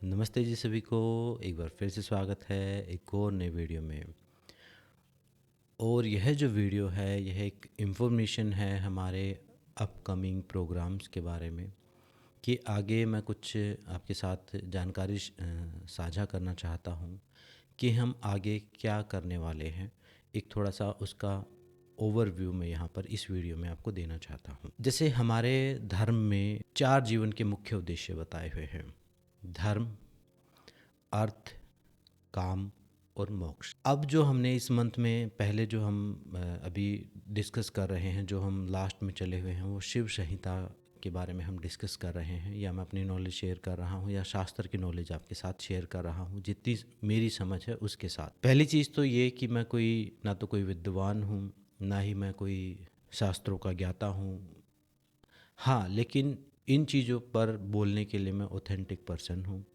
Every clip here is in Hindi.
नमस्ते जी सभी को। एक बार फिर से स्वागत है एक और नए वीडियो में। और यह जो वीडियो है यह एक इन्फॉर्मेशन है हमारे अपकमिंग प्रोग्राम्स के बारे में कि आगे मैं कुछ आपके साथ जानकारी साझा करना चाहता हूँ कि हम आगे क्या करने वाले हैं। एक थोड़ा सा उसका ओवरव्यू मैं यहाँ पर इस वीडियो में आपको देना चाहता हूँ। जैसे हमारे धर्म में 4 जीवन के मुख्य उद्देश्य बताए हुए हैं: धर्म, अर्थ, काम और मोक्ष। अब जो हमने इस मंथ में पहले जो हम अभी डिस्कस कर रहे हैं, जो हम लास्ट में चले हुए हैं, वो शिव संहिता के बारे में हम डिस्कस कर रहे हैं, या मैं अपनी नॉलेज शेयर कर रहा हूँ या शास्त्र की नॉलेज आपके साथ शेयर कर रहा हूँ जितनी मेरी समझ है उसके साथ। पहली चीज़ तो ये कि मैं ना तो कोई विद्वान हूँ, ना ही मैं कोई शास्त्रों का ज्ञाता हूँ। हाँ, लेकिन इन चीज़ों पर बोलने के लिए मैं ऑथेंटिक पर्सन हूँ।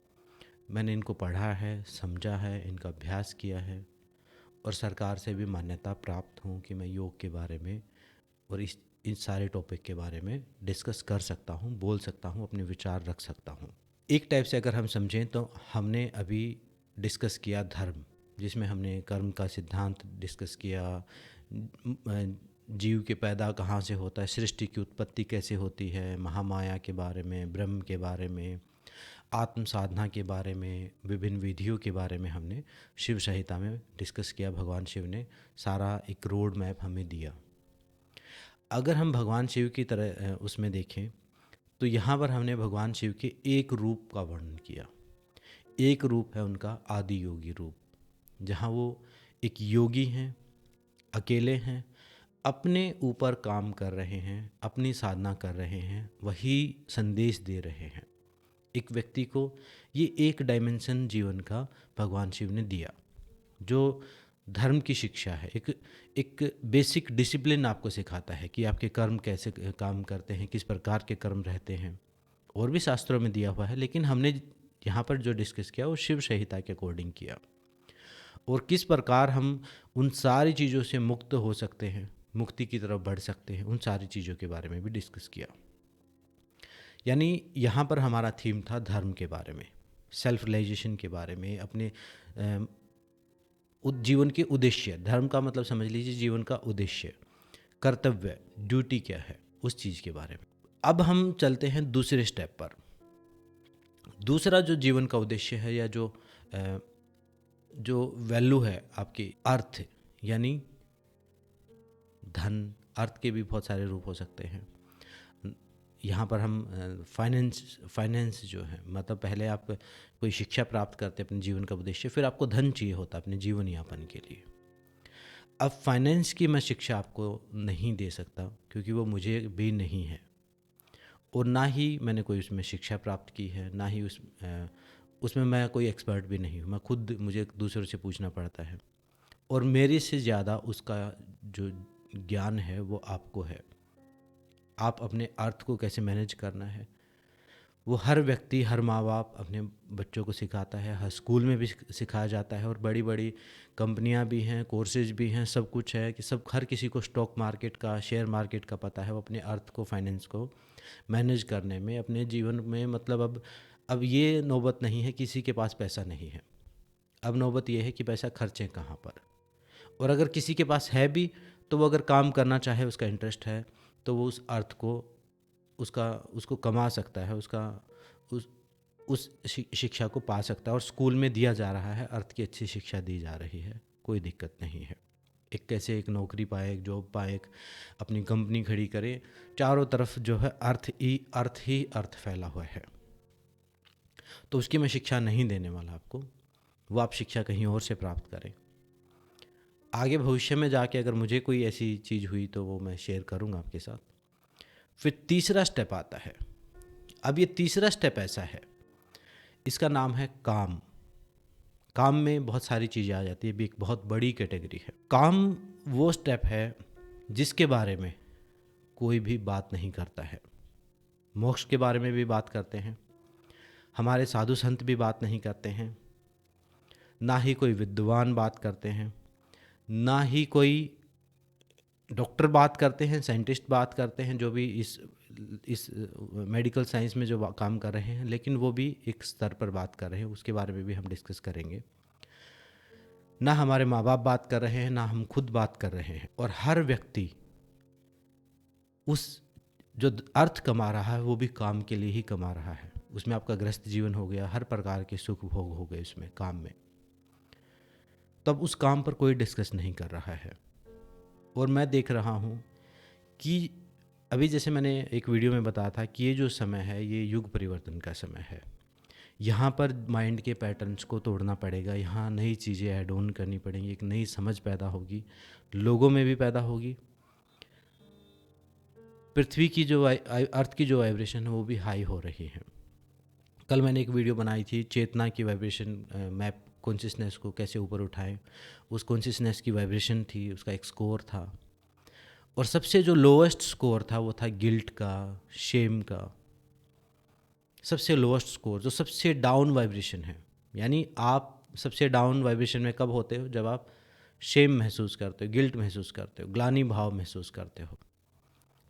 मैंने इनको पढ़ा है, समझा है, इनका अभ्यास किया है और सरकार से भी मान्यता प्राप्त हूँ कि मैं योग के बारे में और इन सारे टॉपिक के बारे में डिस्कस कर सकता हूँ, बोल सकता हूँ, अपने विचार रख सकता हूँ। एक टाइप से अगर हम समझें तो हमने अभी डिस्कस किया धर्म, जिसमें हमने कर्म का सिद्धांत डिस्कस किया, जीव के पैदा कहाँ से होता है, सृष्टि की उत्पत्ति कैसे होती है, महामाया के बारे में, ब्रह्म के बारे में, आत्म साधना के बारे में, विभिन्न विधियों के बारे में हमने शिव संहिता में डिस्कस किया। भगवान शिव ने सारा एक रोड मैप हमें दिया। अगर हम भगवान शिव की तरह उसमें देखें तो यहाँ पर हमने भगवान शिव के एक रूप का वर्णन किया। एक रूप है उनका आदि योगी रूप, जहाँ वो एक योगी हैं, अकेले हैं, अपने ऊपर काम कर रहे हैं, अपनी साधना कर रहे हैं, वही संदेश दे रहे हैं एक व्यक्ति को। ये एक डायमेंशन जीवन का भगवान शिव ने दिया, जो धर्म की शिक्षा है। एक बेसिक डिसिप्लिन आपको सिखाता है कि आपके कर्म कैसे काम करते हैं, किस प्रकार के कर्म रहते हैं। और भी शास्त्रों में दिया हुआ है, लेकिन हमने यहाँ पर जो डिस्कस किया वो शिव संहिता के अकॉर्डिंग किया। और किस प्रकार हम उन सारी चीज़ों से मुक्त हो सकते हैं, मुक्ति की तरफ बढ़ सकते हैं, उन सारी चीज़ों के बारे में भी डिस्कस किया। यानी यहाँ पर हमारा थीम था धर्म के बारे में, सेल्फ रियलाइजेशन के बारे में, अपने जीवन के उद्देश्य। धर्म का मतलब समझ लीजिए जीवन का उद्देश्य, कर्तव्य, ड्यूटी क्या है, उस चीज़ के बारे में। अब हम चलते हैं दूसरे स्टेप पर। दूसरा जो जीवन का उद्देश्य है, या जो वैल्यू है आपकी, अर्थ, यानी धन। अर्थ के भी बहुत सारे रूप हो सकते हैं। यहाँ पर हम फाइनेंस जो है, मतलब पहले आप कोई शिक्षा प्राप्त करते हैं अपने जीवन का उद्देश्य, फिर आपको धन चाहिए होता है अपने जीवन यापन के लिए। अब फाइनेंस की मैं शिक्षा आपको नहीं दे सकता, क्योंकि वो मुझे भी नहीं है, और ना ही मैंने कोई उसमें शिक्षा प्राप्त की है, ना ही उसमें मैं कोई एक्सपर्ट भी नहीं हूँ। मैं खुद, मुझे दूसरों से पूछना पड़ता है, और मेरे से ज़्यादा उसका जो ज्ञान है वो आपको है। आप अपने अर्थ को कैसे मैनेज करना है, वो हर व्यक्ति, हर माँ बाप अपने बच्चों को सिखाता है, हर स्कूल में भी सिखाया जाता है, और बड़ी बड़ी कंपनियां भी हैं, कोर्सेज भी हैं, सब कुछ है कि सब, हर किसी को स्टॉक मार्केट का, शेयर मार्केट का पता है। वो अपने अर्थ को, फाइनेंस को मैनेज करने में, अपने जीवन में, मतलब अब ये नौबत नहीं है किसी के पास पैसा नहीं है। अब नौबत ये है कि पैसा खर्चें कहाँ पर। और अगर किसी के पास है भी, तो वो अगर काम करना चाहे, उसका इंटरेस्ट है, तो वो उस अर्थ को, उसको कमा सकता है, उस शिक्षा को पा सकता है। और स्कूल में दिया जा रहा है, अर्थ की अच्छी शिक्षा दी जा रही है, कोई दिक्कत नहीं है। एक कैसे एक नौकरी पाए, एक जॉब पाए, एक अपनी कंपनी खड़ी करे, चारों तरफ जो है अर्थ ही अर्थ फैला हुआ है। तो उसकी मैं शिक्षा नहीं देने वाला आपको, वो आप शिक्षा कहीं और से प्राप्त करें। आगे भविष्य में जाके अगर मुझे कोई ऐसी चीज़ हुई तो वो मैं शेयर करूँगा आपके साथ। फिर तीसरा स्टेप आता है। अब ये तीसरा स्टेप ऐसा है, इसका नाम है काम। काम में बहुत सारी चीज़ें आ जाती है, भी एक बहुत बड़ी कैटेगरी है। काम वो स्टेप है जिसके बारे में कोई भी बात नहीं करता है। मोक्ष के बारे में भी बात करते हैं, हमारे साधु संत भी बात नहीं करते हैं, ना ही कोई विद्वान बात करते हैं, ना ही कोई डॉक्टर बात करते हैं, साइंटिस्ट बात करते हैं, जो भी इस इस मेडिकल साइंस में जो काम कर रहे हैं, लेकिन वो भी एक स्तर पर बात कर रहे हैं, उसके बारे में भी हम डिस्कस करेंगे। ना हमारे माँ बाप बात कर रहे हैं, ना हम खुद बात कर रहे हैं, और हर व्यक्ति उस जो अर्थ कमा रहा है वो भी काम के लिए ही कमा रहा है। उसमें आपका गृहस्थ जीवन हो गया, हर प्रकार के सुख भोग हो गए उसमें काम में, तब उस काम पर कोई डिस्कस नहीं कर रहा है। और मैं देख रहा हूँ कि अभी जैसे मैंने एक वीडियो में बताया था कि ये जो समय है ये युग परिवर्तन का समय है। यहाँ पर माइंड के पैटर्न्स को तोड़ना पड़ेगा, यहाँ नई चीज़ें ऐड ऑन करनी पड़ेंगी, एक नई समझ पैदा होगी, लोगों में भी पैदा होगी। पृथ्वी की जो अर्थ की जो वाइब्रेशन है वो भी हाई हो रही है। कल मैंने एक वीडियो बनाई थी, चेतना की वाइब्रेशन मैप, कॉन्शियसनेस को कैसे ऊपर उठाएं। उस कॉन्शियसनेस की वाइब्रेशन थी, उसका एक स्कोर था, और सबसे जो लोएस्ट स्कोर था वो था गिल्ट का, शेम का। सबसे लोएस्ट स्कोर, जो सबसे डाउन वाइब्रेशन है, यानी आप सबसे डाउन वाइब्रेशन में कब होते हो? जब आप शेम महसूस करते हो, गिल्ट महसूस करते हो, ग्लानि भाव महसूस करते हो,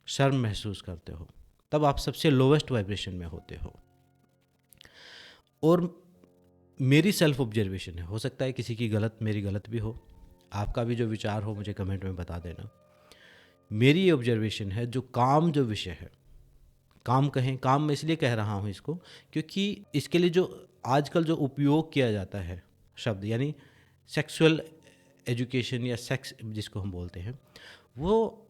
शर्म महसूस करते हो, तब आप सबसे लोवेस्ट वाइब्रेशन में होते हो। और मेरी सेल्फ ऑब्जर्वेशन है, हो सकता है किसी की गलत, मेरी गलत भी हो, आपका भी जो विचार हो मुझे कमेंट में बता देना। मेरी ये ऑब्जर्वेशन है, जो काम जो विषय है, काम कहें, काम मैं इसलिए कह रहा हूँ इसको क्योंकि इसके लिए जो आजकल जो उपयोग किया जाता है शब्द, यानी सेक्सुअल एजुकेशन या सेक्स जिसको हम बोलते हैं, वो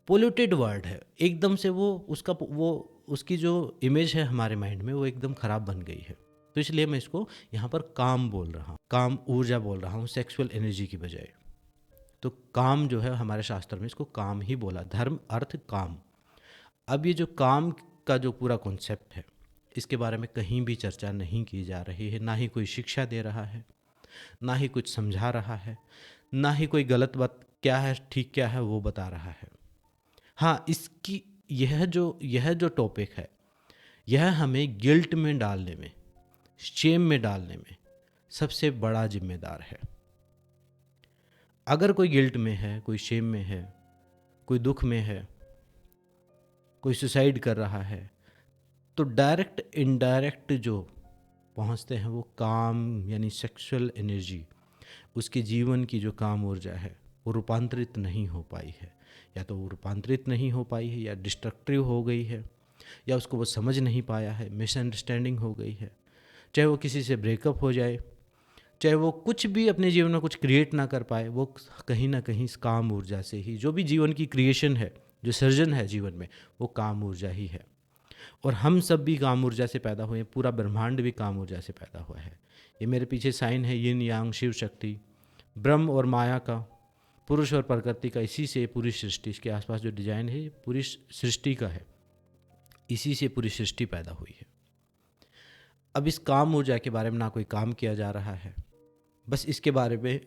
पोल्यूटेड वर्ड है एकदम से। वो उसकी जो इमेज है हमारे माइंड में वो एकदम ख़राब बन गई है। तो इसलिए मैं इसको यहाँ पर काम बोल रहा हूँ, काम ऊर्जा बोल रहा हूँ, सेक्सुअल एनर्जी की बजाय। तो काम जो है हमारे शास्त्र में इसको काम ही बोला, धर्म अर्थ काम। अब ये जो काम का जो पूरा कॉन्सेप्ट है, इसके बारे में कहीं भी चर्चा नहीं की जा रही है, ना ही कोई शिक्षा दे रहा है, ना ही कुछ समझा रहा है, ना ही कोई गलत बात क्या है ठीक क्या है वो बता रहा है। हाँ, इसकी यह जो टॉपिक है, यह हमें गिल्ट में डालने में, शेम में डालने में सबसे बड़ा जिम्मेदार है। अगर कोई गिल्ट में है, कोई शेम में है, कोई दुख में है, कोई सुसाइड कर रहा है, तो डायरेक्ट इनडायरेक्ट जो पहुंचते हैं वो काम, यानी सेक्सुअल एनर्जी, उसके जीवन की जो काम ऊर्जा है वो रूपांतरित नहीं हो पाई है। या तो वो रूपांतरित नहीं हो पाई है, या डिस्ट्रक्टिव हो गई है, या उसको वो समझ नहीं पाया है, मिसअंडरस्टैंडिंग हो गई है। चाहे वो किसी से ब्रेकअप हो जाए, चाहे वो कुछ भी अपने जीवन में कुछ क्रिएट ना कर पाए, वो कहीं ना कहीं इस काम ऊर्जा से ही, जो भी जीवन की क्रिएशन है, जो सर्जन है जीवन में, वो काम ऊर्जा ही है। और हम सब भी काम ऊर्जा से पैदा हुए हैं, पूरा ब्रह्मांड भी काम ऊर्जा से पैदा हुआ है। ये मेरे पीछे साइन है, यिन यांग, शिव शक्ति, ब्रह्म और माया का, पुरुष और प्रकृति का, इसी से पूरी सृष्टि, इसके आसपास जो डिजाइन है पूरी सृष्टि का है, इसी से पूरी सृष्टि पैदा हुई है। अब इस काम ऊर्जा के बारे में ना कोई काम किया जा रहा है, बस इसके बारे में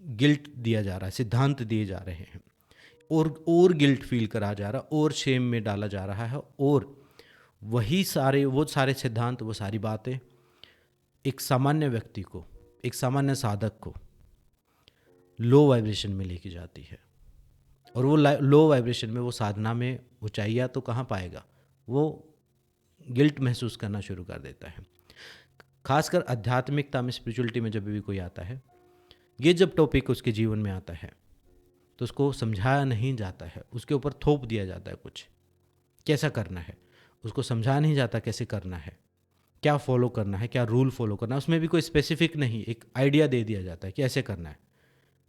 गिल्ट दिया जा रहा है, सिद्धांत दिए जा रहे हैं, और गिल्ट फील करा जा रहा है, और शेम में डाला जा रहा है, और वही सारे वो सारे सिद्धांत, वो सारी बातें एक सामान्य व्यक्ति को, एक सामान्य साधक को लो वाइब्रेशन में लेके जाती है। और वो लो वाइब्रेशन में, वो साधना में ऊंचाइयाँ तो कहाँ पाएगा, वो गिल्ट महसूस करना शुरू कर देता है। खासकर आध्यात्मिकता में, स्पिरिचुअलिटी में जब भी कोई आता है, ये जब टॉपिक उसके जीवन में आता है तो उसको समझाया नहीं जाता है, उसके ऊपर थोप दिया जाता है कुछ, कैसा करना है, उसको समझाया नहीं जाता कैसे करना है, क्या फॉलो करना है, क्या रूल फॉलो करना है। उसमें भी कोई स्पेसिफिक नहीं, एक आइडिया दे दिया जाता है कि ऐसे करना है,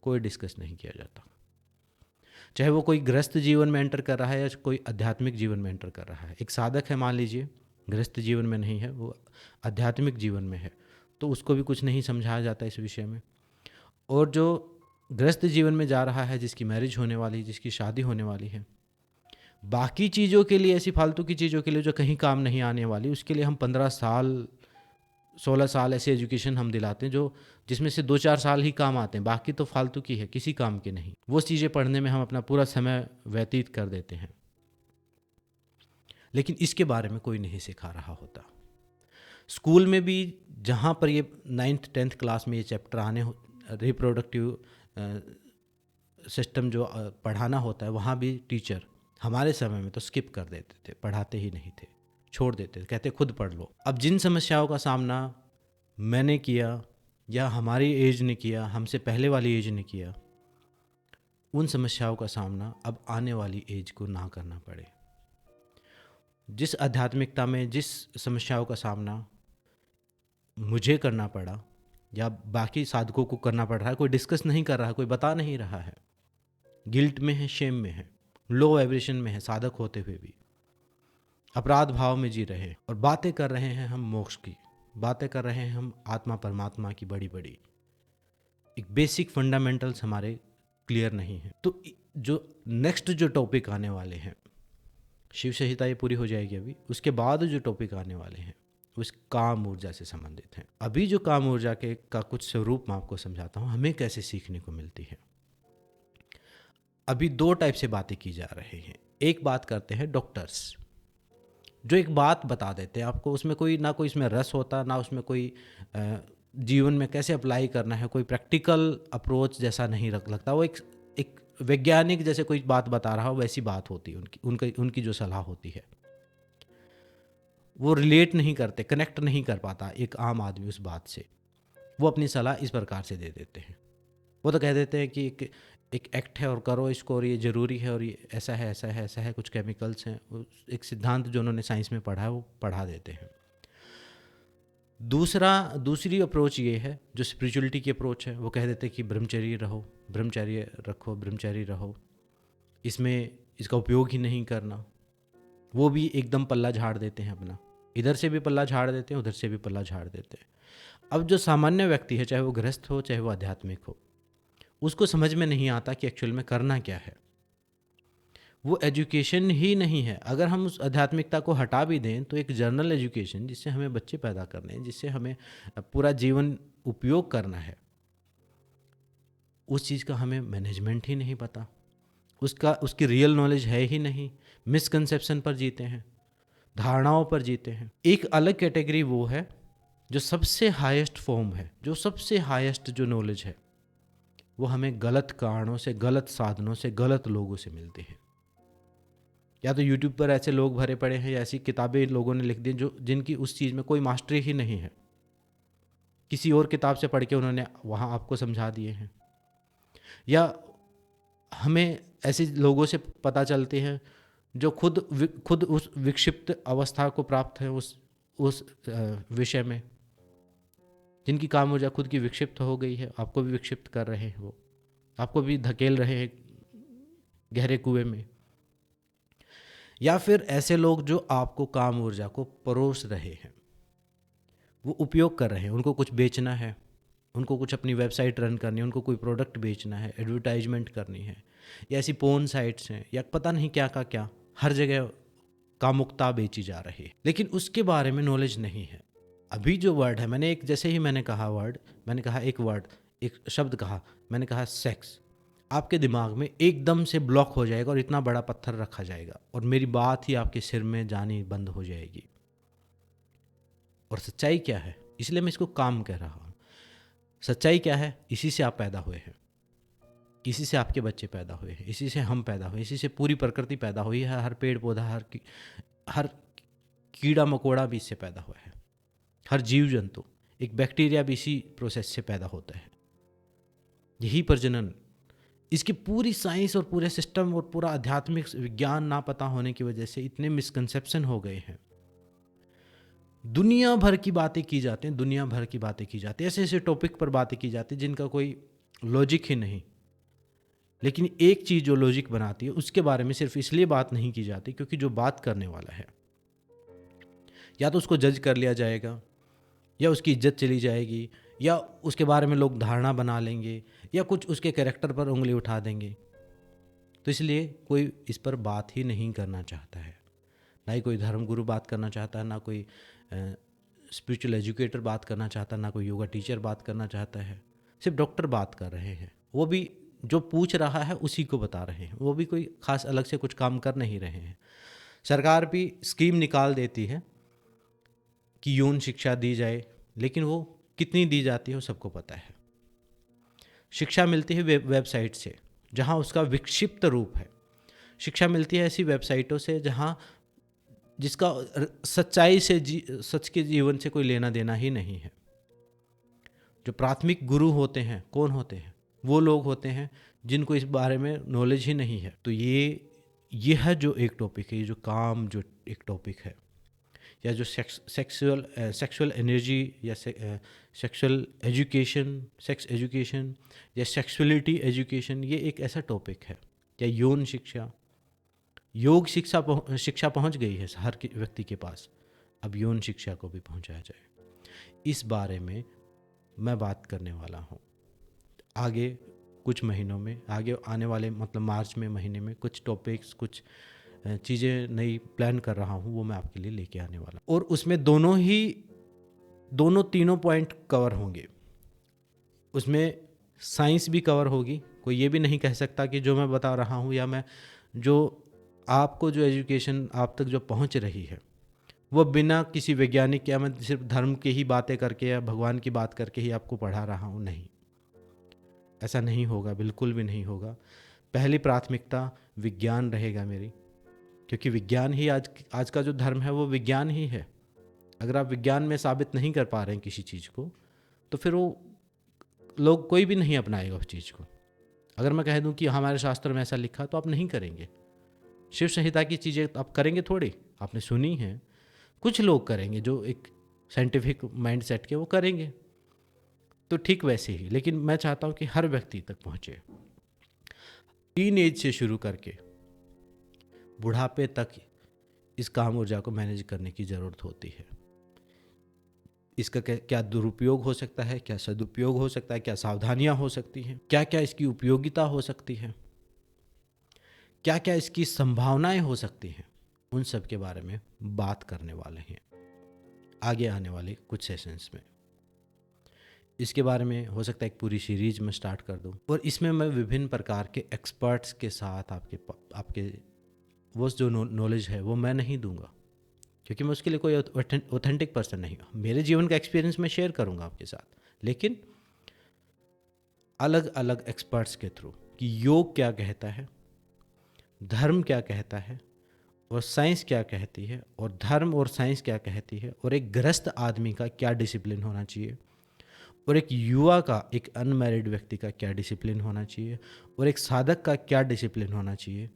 कोई डिस्कस नहीं किया जाता। चाहे वो कोई गृहस्थ जीवन में एंटर कर रहा है या कोई आध्यात्मिक जीवन में एंटर कर रहा है। एक साधक है, मान लीजिए गृहस्थ जीवन में नहीं है, वो आध्यात्मिक जीवन में है, तो उसको भी कुछ नहीं समझाया जाता इस विषय में। और जो गृहस्थ जीवन में जा रहा है, जिसकी मैरिज होने वाली है, जिसकी शादी होने वाली है, बाकी चीज़ों के लिए, ऐसी फालतू की चीज़ों के लिए जो कहीं काम नहीं आने वाली, उसके लिए हम 15 साल 16 साल ऐसे एजुकेशन हम दिलाते हैं जो जिसमें से 2-4 साल ही काम आते हैं, बाकी तो फालतू की है, किसी काम की नहीं। वो चीज़ें पढ़ने में हम अपना पूरा समय व्यतीत कर देते हैं, लेकिन इसके बारे में कोई नहीं सिखा रहा होता। स्कूल में भी जहाँ पर ये 9th 10th क्लास में ये चैप्टर आने, रिप्रोडक्टिव सिस्टम जो पढ़ाना होता है, वहाँ भी टीचर हमारे समय में तो स्किप कर देते थे, पढ़ाते ही नहीं थे, छोड़ देते थे, कहते खुद पढ़ लो। अब जिन समस्याओं का सामना मैंने किया या हमारी एज ने किया, हमसे पहले वाली एज ने किया, उन समस्याओं का सामना अब आने वाली एज को ना करना पड़े। जिस आध्यात्मिकता में जिस समस्याओं का सामना मुझे करना पड़ा या बाकी साधकों को करना पड़ रहा है, कोई डिस्कस नहीं कर रहा है, कोई बता नहीं रहा है, गिल्ट में है, शेम में है, लो वाइब्रेशन में है, साधक होते हुए भी अपराध भाव में जी रहे हैं, और बातें कर रहे हैं हम मोक्ष की, बातें कर रहे हैं हम आत्मा परमात्मा की, बड़ी बड़ी एक बेसिक फंडामेंटल्स हमारे क्लियर नहीं है। तो जो नेक्स्ट जो टॉपिक आने वाले हैं, शिव संहिता ये पूरी हो जाएगी अभी, उसके बाद जो टॉपिक आने वाले हैं उस काम ऊर्जा से संबंधित हैं। अभी जो काम ऊर्जा के का कुछ स्वरूप मैं आपको समझाता हूँ, हमें कैसे सीखने को मिलती है। अभी दो टाइप से बातें की जा रही हैं। एक बात करते हैं डॉक्टर्स, जो एक बात बता देते हैं आपको, उसमें कोई ना कोई इसमें रस होता, ना उसमें कोई जीवन में कैसे अप्लाई करना है, कोई प्रैक्टिकल अप्रोच जैसा नहीं लगता। वो एक वैज्ञानिक जैसे कोई बात बता रहा हो वैसी बात होती है उनकी जो सलाह होती है। वो रिलेट नहीं करते, कनेक्ट नहीं कर पाता एक आम आदमी उस बात से। वो अपनी सलाह इस प्रकार से दे देते हैं। वो तो कह देते हैं कि एक एक्ट है और करो इसको, और ये ज़रूरी है, और ये ऐसा है ऐसा है ऐसा है, कुछ केमिकल्स हैं, एक सिद्धांत जो उन्होंने साइंस में पढ़ा है वो पढ़ा देते हैं। दूसरी अप्रोच ये है जो स्पिरिचुअलिटी की अप्रोच है, वो कह देते हैं कि ब्रह्मचर्य रहो, ब्रह्मचर्य रखो, ब्रह्मचर्य रहो, इसमें इसका उपयोग ही नहीं करना। वो भी एकदम पल्ला झाड़ देते हैं अपना, इधर से भी पल्ला झाड़ देते हैं, उधर से भी पल्ला झाड़ देते हैं। अब जो सामान्य व्यक्ति है, चाहे वो गृहस्थ हो चाहे वो आध्यात्मिक हो, उसको समझ में नहीं आता कि एक्चुअल में करना क्या है। वो एजुकेशन ही नहीं है। अगर हम उस आध्यात्मिकता को हटा भी दें तो एक जर्नल एजुकेशन जिससे हमें बच्चे पैदा करने हैं, जिससे हमें पूरा जीवन उपयोग करना है, उस चीज़ का हमें मैनेजमेंट ही नहीं पता, उसकी रियल नॉलेज है ही नहीं। मिसकंसेप्शन पर जीते हैं, धारणाओं पर जीते हैं। एक अलग कैटेगरी वो है जो सबसे हाईएस्ट फॉर्म है, जो सबसे हाईएस्ट जो नॉलेज है वो हमें गलत कारणों से, गलत साधनों से, गलत लोगों से मिलती है। या तो यूट्यूब पर ऐसे लोग भरे पड़े हैं, या ऐसी किताबें लोगों ने लिख दी जिनकी उस चीज़ में कोई मास्टरी ही नहीं है, किसी और किताब से पढ़ के उन्होंने वहाँ आपको समझा दिए हैं। या हमें ऐसे लोगों से पता चलते हैं जो खुद उस विक्षिप्त अवस्था को प्राप्त है उस विषय में, जिनकी काम ऊर्जा खुद की विक्षिप्त हो गई है, आपको भी विक्षिप्त कर रहे हैं, वो आपको भी धकेल रहे हैं गहरे कुएं में। या फिर ऐसे लोग जो आपको काम ऊर्जा को परोस रहे हैं, वो उपयोग कर रहे हैं, उनको कुछ बेचना है, उनको कुछ अपनी वेबसाइट रन करनी है, उनको कोई प्रोडक्ट बेचना है, एडवर्टाइजमेंट करनी है, या ऐसी पोर्न साइट्स हैं, या पता नहीं क्या का क्या, हर जगह कामुकता बेची जा रही है, लेकिन उसके बारे में नॉलेज नहीं है। अभी जो वर्ड है, मैंने कहा एक शब्द कहा, मैंने कहा सेक्स, आपके दिमाग में एकदम से ब्लॉक हो जाएगा और इतना बड़ा पत्थर रखा जाएगा और मेरी बात ही आपके सिर में जानी बंद हो जाएगी। और सच्चाई क्या है, इसलिए मैं इसको काम कह रहा हूँ। सच्चाई क्या है, इसी से आप पैदा हुए हैं, इसी से आपके बच्चे पैदा हुए हैं, इसी से हम पैदा हुए, इसी से पूरी प्रकृति पैदा हुई है। हर पेड़ पौधा, हर कीड़ा मकोड़ा भी इससे पैदा हुआ है, हर जीव जंतु, एक बैक्टीरिया भी इसी प्रोसेस से पैदा होता है। यही प्रजनन, इसकी पूरी साइंस और पूरे सिस्टम और पूरा आध्यात्मिक विज्ञान ना पता होने की वजह से इतने मिसकंसेप्शन हो गए हैं। दुनिया भर की बातें की जाती हैं, दुनिया भर की बातें की जाती हैं, ऐसे ऐसे टॉपिक पर बातें की जाती हैं जिनका कोई लॉजिक ही नहीं। लेकिन एक चीज़ जो लॉजिक बनाती है उसके बारे में सिर्फ इसलिए बात नहीं की जाती क्योंकि जो बात करने वाला है या तो उसको जज कर लिया जाएगा, या उसकी इज्जत चली जाएगी, या उसके बारे में लोग धारणा बना लेंगे, या कुछ उसके कैरेक्टर पर उंगली उठा देंगे। तो इसलिए कोई इस पर बात ही नहीं करना चाहता है, ना ही कोई धर्मगुरु बात करना चाहता है, ना कोई स्पिरिचुअल एजुकेटर बात करना चाहता है, ना कोई योगा टीचर बात करना चाहता है। सिर्फ डॉक्टर बात कर रहे हैं, वो भी जो पूछ रहा है उसी को बता रहे हैं, वो भी कोई खास अलग से कुछ काम कर नहीं रहे हैं। सरकार भी स्कीम निकाल देती है कि यौन शिक्षा दी जाए, लेकिन वो कितनी दी जाती है वो सबको पता है। शिक्षा मिलती है वेबसाइट से, जहाँ उसका विक्षिप्त रूप है, शिक्षा मिलती है ऐसी वेबसाइटों से जहाँ जिसका सच्चाई से सच के जीवन से कोई लेना देना ही नहीं है। जो प्राथमिक गुरु होते हैं कौन होते हैं? वो लोग होते हैं जिनको इस बारे में नॉलेज ही नहीं है। तो ये है जो एक टॉपिक है, ये जो काम जो एक टॉपिक है, या जो सेक्सुअल एनर्जी या सेक्सुअल एजुकेशन, सेक्स एजुकेशन या सेक्सुअलिटी एजुकेशन, ये एक ऐसा टॉपिक है। या यौन शिक्षा, योग शिक्षा पहुंच गई है हर व्यक्ति के पास, अब यौन शिक्षा को भी पहुंचाया जाए। इस बारे में मैं बात करने वाला हूं। आगे कुछ महीनों में, आगे आने वाले मतलब मार्च में महीने में कुछ टॉपिक्स, कुछ चीज़ें नई प्लान कर रहा हूँ, वो मैं आपके लिए लेके आने वाला हूँ। और उसमें तीनों पॉइंट कवर होंगे। उसमें साइंस भी कवर होगी। कोई ये भी नहीं कह सकता कि जो मैं बता रहा हूँ या मैं जो आपको जो एजुकेशन आप तक जो पहुँच रही है वो बिना किसी वैज्ञानिक या मैं सिर्फ धर्म की ही बातें करके या भगवान की बात करके ही आपको पढ़ा रहा हूँ, नहीं, ऐसा नहीं होगा, बिल्कुल भी नहीं होगा। पहली प्राथमिकता विज्ञान रहेगा मेरी, क्योंकि विज्ञान ही आज का जो धर्म है वो विज्ञान ही है। अगर आप विज्ञान में साबित नहीं कर पा रहे हैं किसी चीज़ को, तो फिर वो लोग कोई भी नहीं अपनाएगा उस चीज़ को। अगर मैं कह दूं कि हमारे शास्त्र में ऐसा लिखा, तो आप नहीं करेंगे। शिव संहिता की चीज़ें आप करेंगे थोड़ी, आपने सुनी है, कुछ लोग करेंगे जो एक साइंटिफिक माइंड सेट के वो करेंगे, तो ठीक वैसे ही। लेकिन मैं चाहता हूँ कि हर व्यक्ति तक पहुँचे, टीन एज से शुरू करके बुढ़ापे तक इस काम ऊर्जा को मैनेज करने की ज़रूरत होती है। इसका क्या दुरुपयोग हो सकता है, क्या सदुपयोग हो सकता है, क्या सावधानियां हो सकती हैं, क्या क्या इसकी उपयोगिता हो सकती है, क्या क्या इसकी संभावनाएं हो सकती हैं, उन सब के बारे में बात करने वाले हैं आगे आने वाले कुछ सेशंस में। इसके बारे में हो सकता है एक पूरी सीरीज में स्टार्ट कर दूं, और इसमें मैं विभिन्न प्रकार के एक्सपर्ट्स के साथ आपके वो जो नॉलेज है वो मैं नहीं दूंगा, क्योंकि मैं उसके लिए कोई ऑथेंटिक पर्सन नहीं हूँ। मेरे जीवन का एक्सपीरियंस मैं शेयर करूँगा आपके साथ, लेकिन अलग अलग एक्सपर्ट्स के थ्रू कि योग क्या कहता है, धर्म क्या कहता है, और साइंस क्या कहती है, और धर्म और साइंस क्या कहती है, और एक गृहस्थ आदमी का क्या डिसिप्लिन होना चाहिए, और एक युवा का, एक अनमैरिड व्यक्ति का क्या डिसिप्लिन होना चाहिए, और एक साधक का क्या डिसिप्लिन होना चाहिए,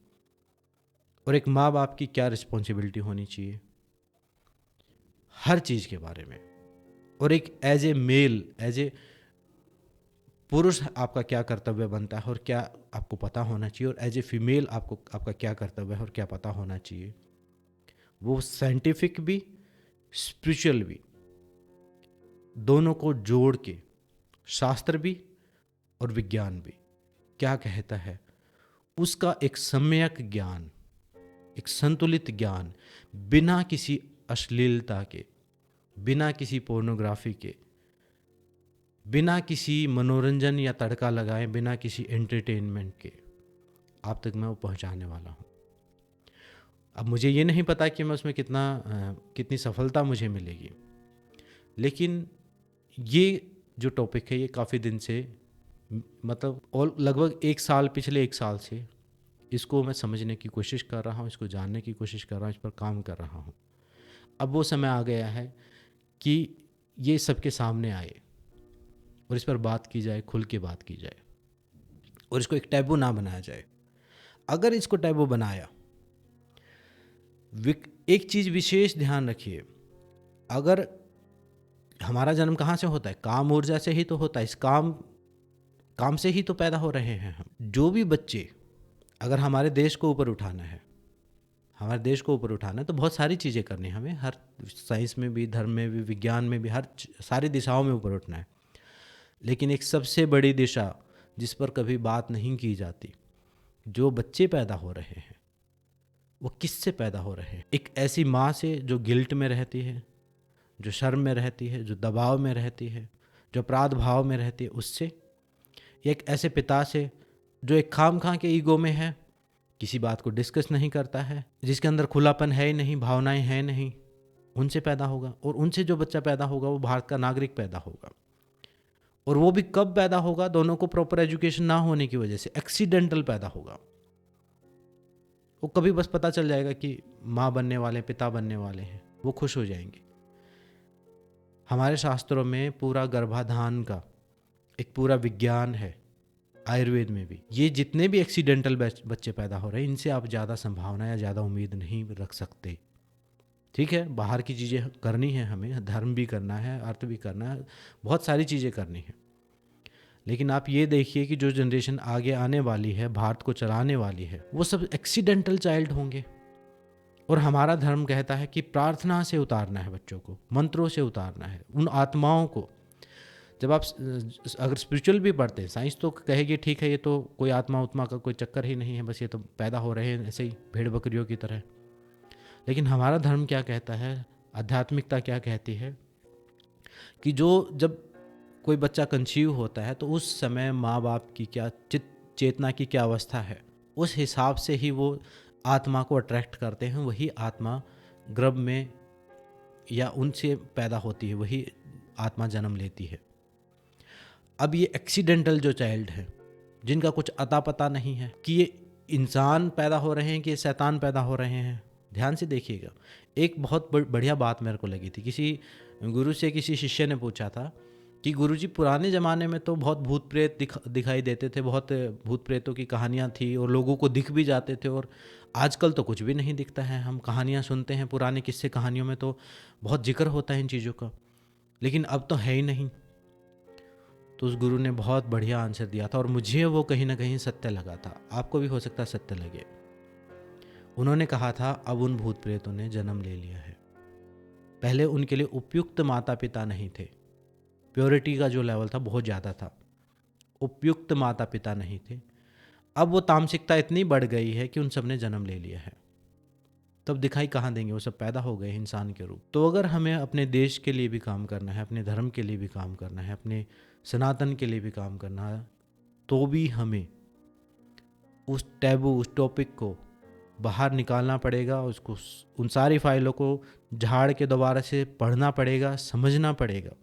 और एक माँ बाप की क्या रिस्पॉन्सिबिलिटी होनी चाहिए, हर चीज़ के बारे में। और एक as a male, as a पुरुष आपका क्या कर्तव्य बनता है और क्या आपको पता होना चाहिए, और एज ए फीमेल आपका क्या कर्तव्य है और क्या पता होना चाहिए। वो साइंटिफिक भी, स्पिरिचुअल भी, दोनों को जोड़ के, शास्त्र भी और विज्ञान भी क्या कहता है, उसका एक सम्यक ज्ञान, एक संतुलित ज्ञान, बिना किसी अश्लीलता के, बिना किसी पोर्नोग्राफी के, बिना किसी मनोरंजन या तड़का लगाए, बिना किसी एंटरटेनमेंट के आप तक मैं वो पहुंचाने वाला हूं। अब मुझे ये नहीं पता कि मैं उसमें कितनी सफलता मुझे मिलेगी, लेकिन ये जो टॉपिक है ये काफ़ी दिन से, मतलब और लगभग पिछले एक साल से इसको मैं समझने की कोशिश कर रहा हूँ, इसको जानने की कोशिश कर रहा हूँ, इस पर काम कर रहा हूँ। अब वो समय आ गया है कि ये सबके सामने आए और इस पर बात की जाए, खुल के बात की जाए, और इसको एक टैबू ना बनाया जाए। अगर इसको टैबू बनाया, एक चीज़ विशेष ध्यान रखिए, अगर हमारा जन्म कहाँ से होता है, काम ऊर्जा से ही तो होता है। इस काम से ही तो पैदा हो रहे हैं हम। जो भी बच्चे, अगर हमारे देश को ऊपर उठाना है, हमारे देश को ऊपर उठाना है, तो बहुत सारी चीज़ें करनी है हमें, हर साइंस में भी, धर्म में भी, विज्ञान में भी, हर सारी दिशाओं में ऊपर उठना है। लेकिन एक सबसे बड़ी दिशा जिस पर कभी बात नहीं की जाती, जो बच्चे पैदा हो रहे हैं वो किससे पैदा हो रहे हैं? एक ऐसी माँ से जो गिल्ट में रहती है, जो शर्म में रहती है, जो दबाव में रहती है, जो अपराध भाव में रहती है, उससे, या एक ऐसे पिता से जो एक खामखा के ईगो में है, किसी बात को डिस्कस नहीं करता है, जिसके अंदर खुलापन है ही नहीं, भावनाएं हैं नहीं, उनसे पैदा होगा। और उनसे जो बच्चा पैदा होगा वो भारत का नागरिक पैदा होगा। और वो भी कब पैदा होगा? दोनों को प्रॉपर एजुकेशन ना होने की वजह से एक्सीडेंटल पैदा होगा। वो कभी बस पता चल जाएगा कि माँ बनने वाले, पिता बनने वाले हैं, वो खुश हो जाएंगे। हमारे शास्त्रों में पूरा गर्भाधान का एक पूरा विज्ञान है, आयुर्वेद में भी। ये जितने भी एक्सीडेंटल बच्चे पैदा हो रहे हैं, इनसे आप ज़्यादा संभावना या ज़्यादा उम्मीद नहीं रख सकते। ठीक है, बाहर की चीज़ें करनी है, हमें धर्म भी करना है, अर्थ भी करना है, बहुत सारी चीज़ें करनी है, लेकिन आप ये देखिए कि जो जनरेशन आगे आने वाली है, भारत को चलाने वाली है, वो सब एक्सीडेंटल चाइल्ड होंगे। और हमारा धर्म कहता है कि प्रार्थना से उतारना है बच्चों को, मंत्रों से उतारना है उन आत्माओं को। जब आप अगर स्पिरिचुअल भी पढ़ते हैं, साइंस तो कहेगी ठीक है, ये तो कोई आत्मा उत्मा का कोई चक्कर ही नहीं है, बस ये तो पैदा हो रहे हैं ऐसे ही भेड़ बकरियों की तरह। लेकिन हमारा धर्म क्या कहता है, आध्यात्मिकता क्या कहती है कि जब कोई बच्चा कंसीव होता है तो उस समय माँ बाप की क्या चेतना की क्या अवस्था है, उस हिसाब से ही वो आत्मा को अट्रैक्ट करते हैं। वही आत्मा गर्भ में या उनसे पैदा होती है, वही आत्मा जन्म लेती है। अब ये एक्सीडेंटल जो चाइल्ड है, जिनका कुछ अता पता नहीं है कि ये इंसान पैदा हो रहे हैं कि शैतान पैदा हो रहे हैं, ध्यान से देखिएगा। एक बहुत बढ़िया बात मेरे को लगी थी, किसी गुरु से किसी शिष्य ने पूछा था कि गुरुजी, पुराने ज़माने में तो बहुत भूत प्रेत दिखाई देते थे, बहुत भूत प्रेतों की कहानियाँ थी और लोगों को दिख भी जाते थे, और आजकल तो कुछ भी नहीं दिखता है। हम कहानियाँ सुनते हैं, पुराने किस्से कहानियों में तो बहुत जिक्र होता है इन चीज़ों का, लेकिन अब तो है ही नहीं। तो उस गुरु ने बहुत बढ़िया आंसर दिया था और मुझे वो कहीं ना कहीं सत्य लगा था, आपको भी हो सकता है सत्य लगे। उन्होंने कहा था, अब उन भूत प्रेतों ने जन्म ले लिया है। पहले उनके लिए उपयुक्त माता पिता नहीं थे, प्योरिटी का जो लेवल था बहुत ज़्यादा था, उपयुक्त माता पिता नहीं थे। अब वो तामसिकता इतनी बढ़ गई है कि उन सब ने जन्म ले लिया है, तब दिखाई कहाँ देंगे, वो सब पैदा हो गए इंसान के रूप। तो अगर हमें अपने देश के लिए भी काम करना है, अपने धर्म के लिए भी काम करना है, अपने सनातन के लिए भी काम करना है, तो भी हमें उस टैबू, उस टॉपिक को बाहर निकालना पड़ेगा, उसको, उन सारी फाइलों को झाड़ के दोबारा से पढ़ना पड़ेगा, समझना पड़ेगा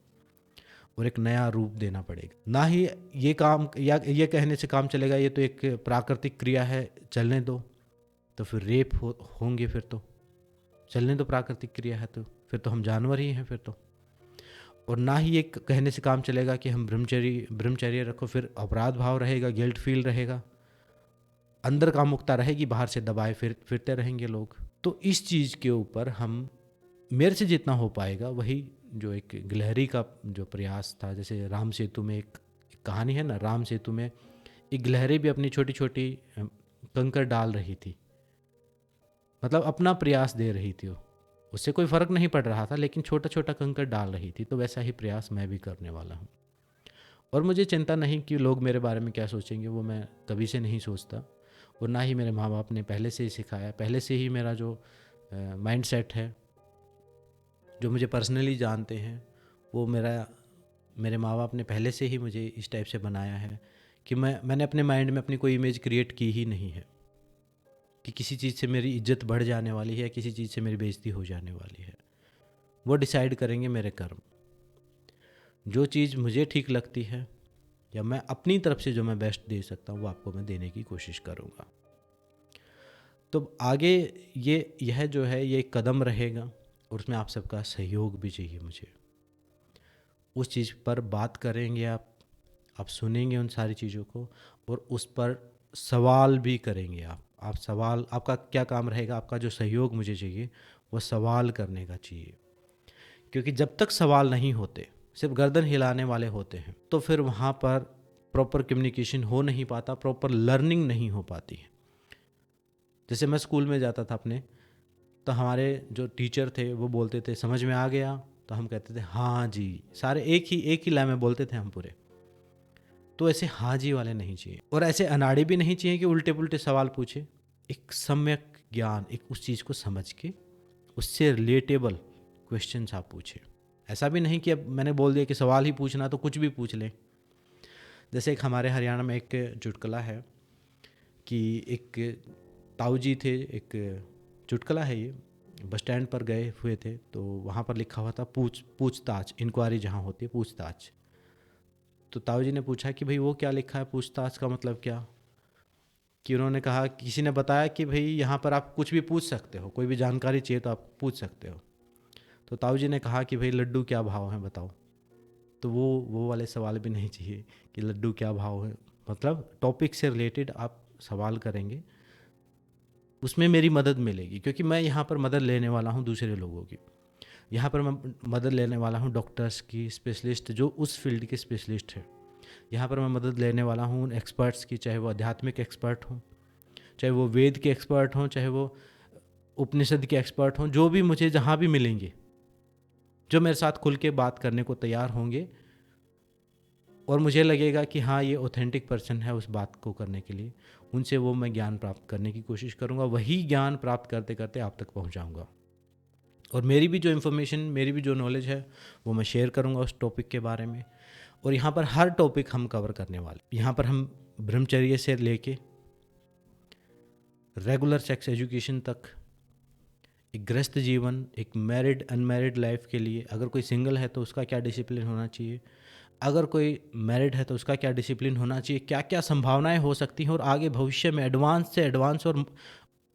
और एक नया रूप देना पड़ेगा। ना ही ये काम या ये कहने से काम चलेगा ये तो एक प्राकृतिक क्रिया है, चलने दो, तो फिर रेप होंगे, फिर तो चलने दो, प्राकृतिक क्रिया है तो फिर तो हम जानवर ही हैं फिर तो। और ना ही ये कहने से काम चलेगा कि हम ब्रह्मचर्य रखो, फिर अपराध भाव रहेगा, गिल्ट फील रहेगा, अंदर कामुकता रहेगी, बाहर से दबाए फिरते रहेंगे लोग। तो इस चीज़ के ऊपर हम, मेरे से जितना हो पाएगा, वही जो एक गिलहरी का जो प्रयास था, जैसे राम सेतु में एक कहानी है ना, राम सेतु में एक गिलहरी भी अपनी छोटी छोटी कंकर डाल रही थी, मतलब अपना प्रयास दे रही थी, उससे कोई फ़र्क नहीं पड़ रहा था, लेकिन छोटा छोटा कंकर डाल रही थी। तो वैसा ही प्रयास मैं भी करने वाला हूँ, और मुझे चिंता नहीं कि लोग मेरे बारे में क्या सोचेंगे, वो मैं कभी से नहीं सोचता, और ना ही मेरे माँ बाप ने पहले से ही सिखाया। पहले से ही मेरा जो माइंड सेट है, जो मुझे पर्सनली जानते हैं, वो मेरे माँ बाप ने पहले से ही मुझे इस टाइप से बनाया है कि मैंने अपने माइंड में अपनी कोई इमेज क्रिएट की ही नहीं है कि किसी चीज़ से मेरी इज्जत बढ़ जाने वाली है, किसी चीज़ से मेरी बेइज्जती हो जाने वाली है। वो डिसाइड करेंगे मेरे कर्म। जो चीज़ मुझे ठीक लगती है या मैं अपनी तरफ से जो मैं बेस्ट दे सकता हूँ, वो आपको मैं देने की कोशिश करूँगा। तो आगे यह जो है, ये एक कदम रहेगा और उसमें आप सबका सहयोग भी चाहिए मुझे। उस चीज़ पर बात करेंगे आप सुनेंगे उन सारी चीज़ों को, और उस पर सवाल भी करेंगे आप सवाल, आपका क्या काम रहेगा, आपका जो सहयोग मुझे चाहिए वो सवाल करने का चाहिए। क्योंकि जब तक सवाल नहीं होते, सिर्फ गर्दन हिलाने वाले होते हैं, तो फिर वहाँ पर प्रॉपर कम्युनिकेशन हो नहीं पाता, प्रॉपर लर्निंग नहीं हो पाती है। जैसे मैं स्कूल में जाता था अपने, तो हमारे जो टीचर थे वो बोलते थे समझ में आ गया, तो हम कहते थे हाँ जी, सारे एक ही लय में बोलते थे हम पूरे। तो ऐसे हाँ जी वाले नहीं चाहिए, और ऐसे अनाड़ी भी नहीं चाहिए कि उल्टे पुल्टे सवाल पूछे। एक सम्यक ज्ञान, एक उस चीज़ को समझ के उससे रिलेटेबल क्वेश्चंस आप पूछे। ऐसा भी नहीं कि अब मैंने बोल दिया कि सवाल ही पूछना तो कुछ भी पूछ लें। जैसे एक हमारे हरियाणा में एक चुटकुला है कि एक ताऊ जी थे, एक चुटकुला है ये, बस स्टैंड पर गए हुए थे, तो वहाँ पर लिखा हुआ था पूछताछ, इंक्वायरी जहाँ होती है पूछताछ। तो ताऊ जी ने पूछा कि भाई वो क्या लिखा है, पूछताछ का मतलब क्या? कि उन्होंने कहा, किसी ने बताया कि भाई यहाँ पर आप कुछ भी पूछ सकते हो, कोई भी जानकारी चाहिए तो आप पूछ सकते हो। तो ताऊ जी ने कहा कि भाई लड्डू क्या भाव है बताओ। तो वो वाले सवाल भी नहीं चाहिए कि लड्डू क्या भाव है, मतलब टॉपिक से रिलेटेड आप सवाल करेंगे, उसमें मेरी मदद मिलेगी, क्योंकि मैं यहाँ पर मदद लेने वाला हूँ दूसरे लोगों की। यहाँ पर मैं मदद लेने वाला हूँ डॉक्टर्स की, स्पेशलिस्ट जो उस फील्ड के स्पेशलिस्ट हैं। यहाँ पर मैं मदद लेने वाला हूँ उन एक्सपर्ट्स की, चाहे वो आध्यात्मिक एक्सपर्ट हों, चाहे वो वेद के एक्सपर्ट हों, चाहे वो उपनिषद के एक्सपर्ट हों, जो भी मुझे जहाँ भी मिलेंगे, जो मेरे साथ खुल के बात करने को तैयार होंगे और मुझे लगेगा कि हाँ ये ऑथेंटिक पर्सन है उस बात को करने के लिए, उनसे वो मैं ज्ञान प्राप्त करने की कोशिश करूँगा। वही ज्ञान प्राप्त करते करते आप तक पहुँचाऊँगा, और मेरी भी जो इन्फॉर्मेशन, मेरी भी जो नॉलेज है वो मैं शेयर करूँगा उस टॉपिक के बारे में। और यहाँ पर हर टॉपिक हम कवर करने वाले। यहाँ पर हम ब्रह्मचर्य से लेके रेगुलर सेक्स एजुकेशन तक, एक गृहस्थ जीवन, एक मैरिड अनमैरिड लाइफ के लिए, अगर कोई सिंगल है तो उसका क्या डिसिप्लिन होना चाहिए, अगर कोई मैरिड है तो उसका क्या डिसिप्लिन होना चाहिए, क्या क्या संभावनाएं हो सकती हैं, और आगे भविष्य में एडवांस से एडवांस और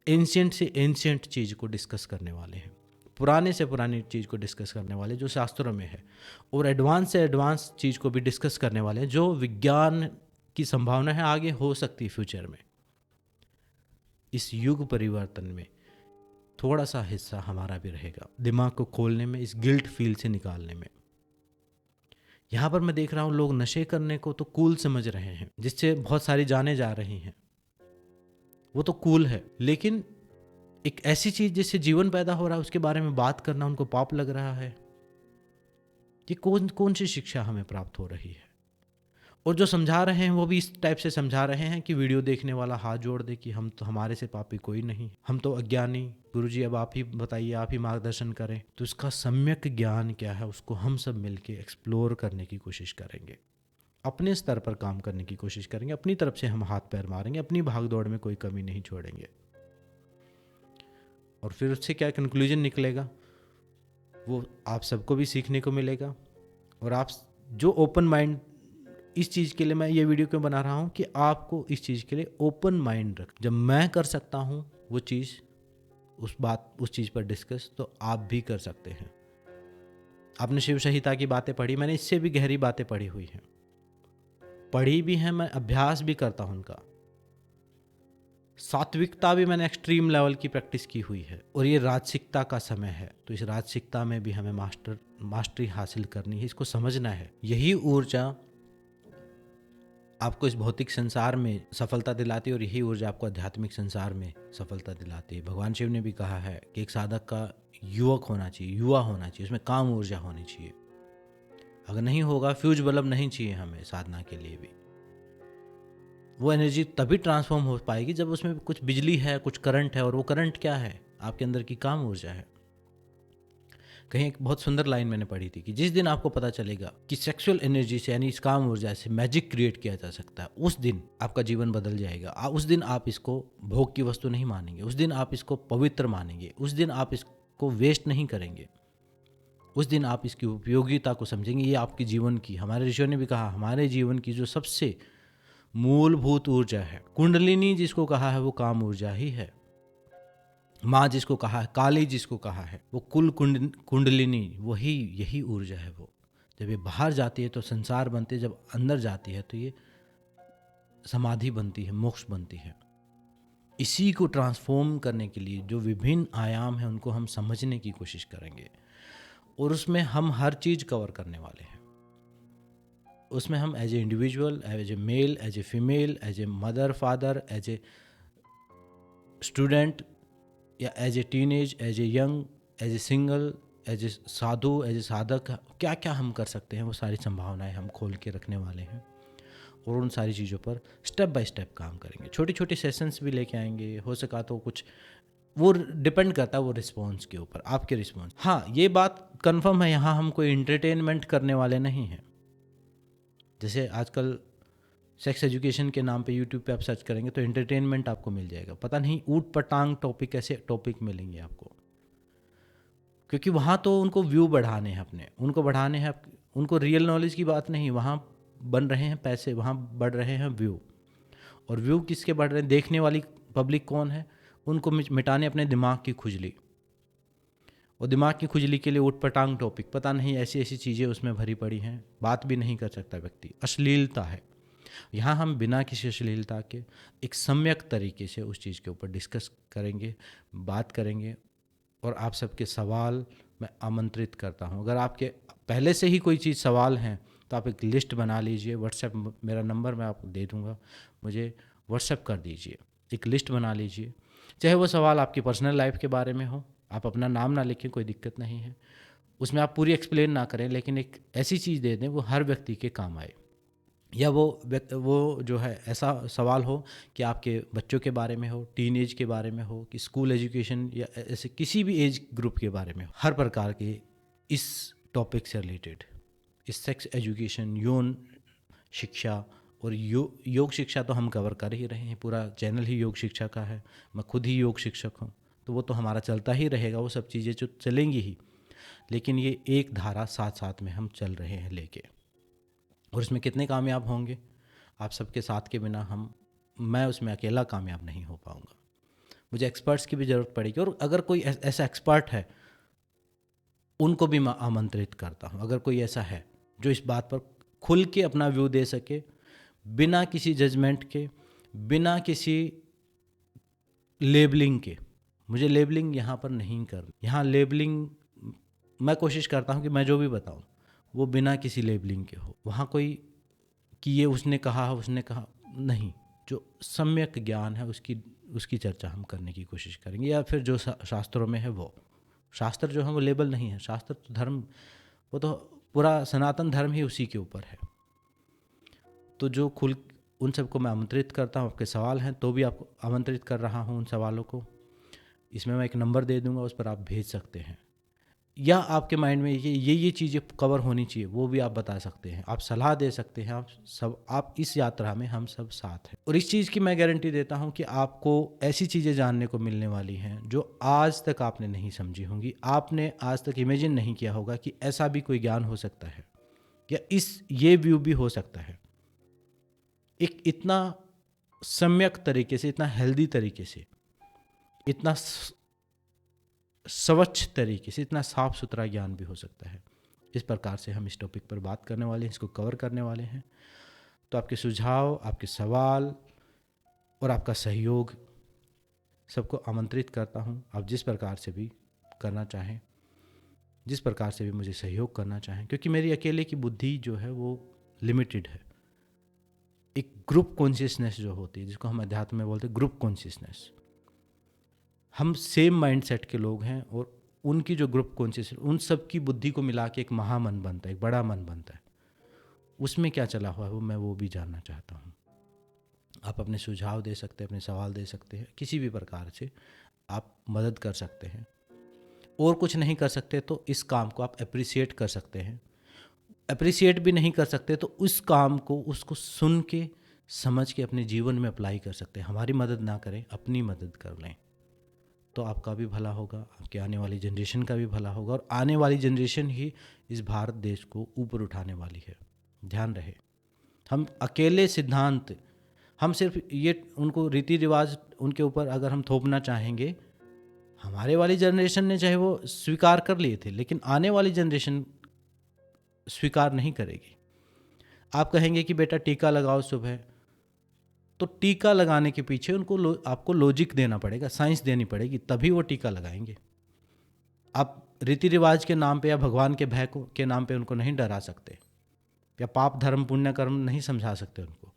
एंशिएंट से एंशिएंट चीज़ को डिस्कस करने वाले हैं, पुराने से पुरानी चीज़ को डिस्कस करने वाले जो शास्त्रों में है, और एडवांस से एडवांस चीज़ को भी डिस्कस करने वाले हैं जो विज्ञान की संभावना है आगे हो सकती है फ्यूचर में। इस युग परिवर्तन में थोड़ा सा हिस्सा हमारा भी रहेगा, दिमाग को खोलने में, इस गिल्ट फील से निकालने में। यहाँ पर मैं देख रहा हूँ लोग नशे करने को तो कूल समझ रहे हैं, जिससे बहुत सारी जानें जा रही हैं, वो तो कूल है, लेकिन एक ऐसी चीज जिससे जीवन पैदा हो रहा है उसके बारे में बात करना उनको पाप लग रहा है। ये कौन सी शिक्षा हमें प्राप्त हो रही है? और जो समझा रहे हैं वो भी इस टाइप से समझा रहे हैं कि वीडियो देखने वाला हाथ जोड़ दे कि हम तो, हमारे से पापी कोई नहीं, हम तो अज्ञानी, गुरुजी अब आप ही बताइए, आप ही मार्गदर्शन करें। तो इसका सम्यक ज्ञान क्या है उसको हम सब मिलके एक्सप्लोर करने की कोशिश करेंगे, अपने स्तर पर काम करने की कोशिश करेंगे, अपनी तरफ से हम हाथ पैर मारेंगे, अपनी भागदौड़ में कोई कमी नहीं छोड़ेंगे। और फिर उससे क्या कंक्लूजन निकलेगा वो आप सबको भी सीखने को मिलेगा। और आप जो ओपन माइंड, इस चीज़ के लिए मैं ये वीडियो क्यों बना रहा हूँ कि आपको इस चीज़ के लिए ओपन माइंड रख, जब मैं कर सकता हूँ वो चीज़, उस चीज़ पर डिस्कस, तो आप भी कर सकते हैं। आपने शिव संहिता की बातें पढ़ी, मैंने इससे भी गहरी बातें पढ़ी हुई हैं, पढ़ी भी हैं, मैं अभ्यास भी करता हूँ उनका। सात्विकता भी मैंने एक्सट्रीम लेवल की प्रैक्टिस की हुई है। और ये राजसिकता का समय है, तो इस राजसिकता में भी हमें मास्टरी हासिल करनी है, इसको समझना है। यही ऊर्जा आपको इस भौतिक संसार में सफलता दिलाती है और यही ऊर्जा आपको आध्यात्मिक संसार में सफलता दिलाती है। भगवान शिव ने भी कहा है कि एक साधक का युवक होना चाहिए, युवा होना चाहिए, उसमें काम ऊर्जा होनी चाहिए। अगर नहीं होगा, फ्यूज बल्ब नहीं चाहिए हमें साधना के लिए भी। वो एनर्जी तभी ट्रांसफॉर्म हो पाएगी जब उसमें कुछ बिजली है, कुछ करंट है, और वो करंट क्या है? आपके अंदर की काम ऊर्जा है। कहीं एक बहुत सुंदर लाइन मैंने पढ़ी थी कि जिस दिन आपको पता चलेगा कि सेक्सुअल एनर्जी से, यानी इस काम ऊर्जा से मैजिक क्रिएट किया जा सकता है, उस दिन आपका जीवन बदल जाएगा। उस दिन आप इसको भोग की वस्तु नहीं मानेंगे, उस दिन आप इसको पवित्र मानेंगे, उस दिन आप इसको वेस्ट नहीं करेंगे, उस दिन आप इसकी उपयोगिता को समझेंगे। ये आपके जीवन की, हमारे ऋषियों ने भी कहा, हमारे जीवन की जो सबसे मूलभूत ऊर्जा है, कुंडलिनी जिसको कहा है, वो काम ऊर्जा ही है। माँ जिसको कहा है, काली जिसको कहा है, वो कुल कुंडलिनी, वही यही ऊर्जा है। वो जब ये बाहर जाती है तो संसार बनती है, जब अंदर जाती है तो ये समाधि बनती है, मोक्ष बनती है। इसी को ट्रांसफॉर्म करने के लिए जो विभिन्न आयाम हैं उनको हम समझने की कोशिश करेंगे, और उसमें हम हर चीज़ कवर करने वाले हैं। उसमें हम as a individual, as a male, as a female, as a mother father, as a student, या as a teenage, as a young, as a single, as a sadhu, as a sadhak, क्या क्या हम कर सकते हैं वो सारी संभावनाएं हम खोल के रखने वाले हैं। और उन सारी चीज़ों पर स्टेप बाय स्टेप काम करेंगे। छोटे छोटे सेशंस भी लेके आएंगे, हो सका तो कुछ, वो डिपेंड करता है वो रिस्पॉन्स के ऊपर, आपके रिस्पॉन्स। हाँ, ये बात कंफर्म है, यहाँ हम कोई इंटरटेनमेंट करने वाले नहीं हैं। जैसे आजकल सेक्स एजुकेशन के नाम पे यूट्यूब पे आप सर्च करेंगे तो एंटरटेनमेंट आपको मिल जाएगा, पता नहीं ऊट पटांग टॉपिक, ऐसे टॉपिक मिलेंगे आपको, क्योंकि वहाँ तो उनको व्यू बढ़ाने हैं, अपने उनको बढ़ाने हैं, उनको रियल नॉलेज की बात नहीं, वहाँ बन रहे हैं पैसे, वहाँ बढ़ रहे हैं व्यू। और व्यू किसके बढ़ रहे हैं, देखने वाली पब्लिक कौन है, उनको मिटाने अपने दिमाग की खुजली। और दिमाग की खुजली के लिए उठ पटांग टॉपिक, पता नहीं ऐसी ऐसी चीज़ें उसमें भरी पड़ी हैं, बात भी नहीं कर सकता व्यक्ति। अश्लीलता है, यहाँ हम बिना किसी अश्लीलता के एक सम्यक तरीके से उस चीज़ के ऊपर डिस्कस करेंगे, बात करेंगे। और आप सबके सवाल मैं आमंत्रित करता हूँ। अगर आपके पहले से ही कोई चीज़ सवाल हैं तो आप एक लिस्ट बना लीजिए, व्हाट्सएप मेरा नंबर मैं आपको दे दूँगा, मुझे व्हाट्सएप कर दीजिए, एक लिस्ट बना लीजिए। चाहे वो सवाल आपकी पर्सनल लाइफ के बारे में हो, आप अपना नाम ना लिखें, कोई दिक्कत नहीं है, उसमें आप पूरी एक्सप्लेन ना करें, लेकिन एक ऐसी चीज़ दे दें वो हर व्यक्ति के काम आए। या वो जो है ऐसा सवाल हो कि आपके बच्चों के बारे में हो, टीन एज के बारे में हो, कि स्कूल एजुकेशन या ऐसे किसी भी एज ग्रुप के बारे में हो, हर प्रकार के इस टॉपिक से रिलेटेड, इस सेक्स एजुकेशन, यौन शिक्षा और योग शिक्षा तो हम कवर कर ही रहे हैं, पूरा चैनल ही योग शिक्षा का है, मैं खुद ही योग शिक्षक हूँ, तो वो तो हमारा चलता ही रहेगा, वो सब चीज़ें जो चलेंगी ही। लेकिन ये एक धारा साथ साथ में हम चल रहे हैं लेके, और इसमें कितने कामयाब होंगे, आप सबके साथ के बिना मैं उसमें अकेला कामयाब नहीं हो पाऊँगा। मुझे एक्सपर्ट्स की भी ज़रूरत पड़ेगी, और अगर कोई ऐसा एक्सपर्ट है उनको भी मैं आमंत्रित करता हूँ। अगर कोई ऐसा है जो इस बात पर खुल के अपना व्यू दे सके, बिना किसी जजमेंट के, बिना किसी लेबलिंग के। मुझे लेबलिंग यहाँ पर नहीं करनी, यहाँ लेबलिंग मैं कोशिश करता हूँ कि मैं जो भी बताऊँ वो बिना किसी लेबलिंग के हो। वहाँ कोई कि ये उसने कहा नहीं, जो सम्यक ज्ञान है उसकी चर्चा हम करने की कोशिश करेंगे, या फिर जो शास्त्रों में है वो। शास्त्र जो है वो लेबल नहीं है, शास्त्र तो धर्म, वो तो पूरा सनातन धर्म ही उसी के ऊपर है। तो जो उन सबको मैं आमंत्रित करता हूँ। आपके सवाल हैं तो भी आपको आमंत्रित कर रहा हूँ उन सवालों को। इसमें मैं एक नंबर दे दूँगा, उस पर आप भेज सकते हैं, या आपके माइंड में ये चीज़ें कवर होनी चाहिए वो भी आप बता सकते हैं, आप सलाह दे सकते हैं। आप इस यात्रा में हम सब साथ हैं। और इस चीज़ की मैं गारंटी देता हूं कि आपको ऐसी चीज़ें जानने को मिलने वाली हैं जो आज तक आपने नहीं समझी होंगी, आपने आज तक इमेजिन नहीं किया होगा कि ऐसा भी कोई ज्ञान हो सकता है, या ये व्यू भी हो सकता है। एक इतना सम्यक तरीके से, इतना हेल्दी तरीके से, इतना स्वच्छ तरीके से, इतना साफ सुथरा ज्ञान भी हो सकता है। इस प्रकार से हम इस टॉपिक पर बात करने वाले हैं, इसको कवर करने वाले हैं। तो आपके सुझाव, आपके सवाल और आपका सहयोग सबको आमंत्रित करता हूं। आप जिस प्रकार से भी करना चाहें, जिस प्रकार से भी मुझे सहयोग करना चाहें, क्योंकि मेरी अकेले की बुद्धि जो है वो लिमिटेड है। एक ग्रुप कॉन्शियसनेस जो होती है, जिसको हम अध्यात्म में बोलते हैं ग्रुप कॉन्शियसनेस, हम सेम माइंडसेट के लोग हैं, और उनकी जो ग्रुप कॉन्शियसनेस, उन सब की बुद्धि को मिला के एक महामन बनता है, एक बड़ा मन बनता है। उसमें क्या चला हुआ है वो भी जानना चाहता हूँ। आप अपने सुझाव दे सकते हैं, अपने सवाल दे सकते हैं, किसी भी प्रकार से आप मदद कर सकते हैं। और कुछ नहीं कर सकते तो इस काम को आप अप्रिसिएट कर सकते हैं। अप्रिसिएट भी नहीं कर सकते तो उस काम को, उसको सुन के, समझ के अपने जीवन में अप्लाई कर सकते हैं। हमारी मदद ना करें, अपनी मदद कर लें, तो आपका भी भला होगा, आपके आने वाली जनरेशन का भी भला होगा, और आने वाली जनरेशन ही इस भारत देश को ऊपर उठाने वाली है। ध्यान रहे, हम अकेले सिद्धांत, हम सिर्फ ये उनको रीति रिवाज उनके ऊपर अगर हम थोपना चाहेंगे, हमारे वाली जनरेशन ने चाहे वो स्वीकार कर लिए थे, लेकिन आने वाली जनरेशन स्वीकार नहीं करेगी। आप कहेंगे कि बेटा टीका लगाओ सुबह, तो टीका लगाने के पीछे आपको लॉजिक देना पड़ेगा, साइंस देनी पड़ेगी, तभी वो टीका लगाएंगे। आप रीति रिवाज के नाम पे या भगवान के भय के नाम पे उनको नहीं डरा सकते, या पाप धर्म पुण्य कर्म नहीं समझा सकते उनको।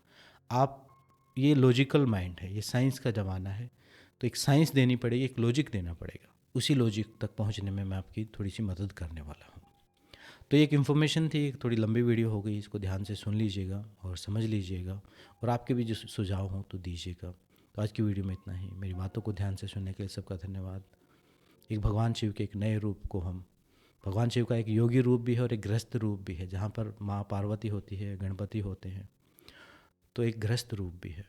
आप, ये लॉजिकल माइंड है, ये साइंस का ज़माना है, तो एक साइंस देनी पड़ेगी, एक लॉजिक देना पड़ेगा। उसी लॉजिक तक पहुंचने में मैं आपकी थोड़ी सी मदद करने वाला हूँ। तो ये एक इन्फॉर्मेशन थी, एक थोड़ी लंबी वीडियो हो गई, इसको ध्यान से सुन लीजिएगा और समझ लीजिएगा, और आपके भी जो सुझाव हों तो दीजिएगा। तो आज की वीडियो में इतना ही। मेरी बातों को ध्यान से सुनने के लिए सबका धन्यवाद। एक भगवान शिव के एक नए रूप को भगवान शिव का एक योगी रूप भी है और एक गृहस्थ रूप भी है, जहाँ पर माँ पार्वती होती है, गणपति होते हैं, तो एक गृहस्थ रूप भी है,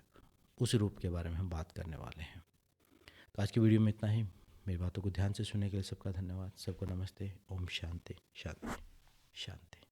उस रूप के बारे में हम बात करने वाले हैं। तो आज की वीडियो में इतना ही। मेरी बातों को ध्यान से सुनने के लिए सबका धन्यवाद। सबको नमस्ते। ओम शांति शांति शांति।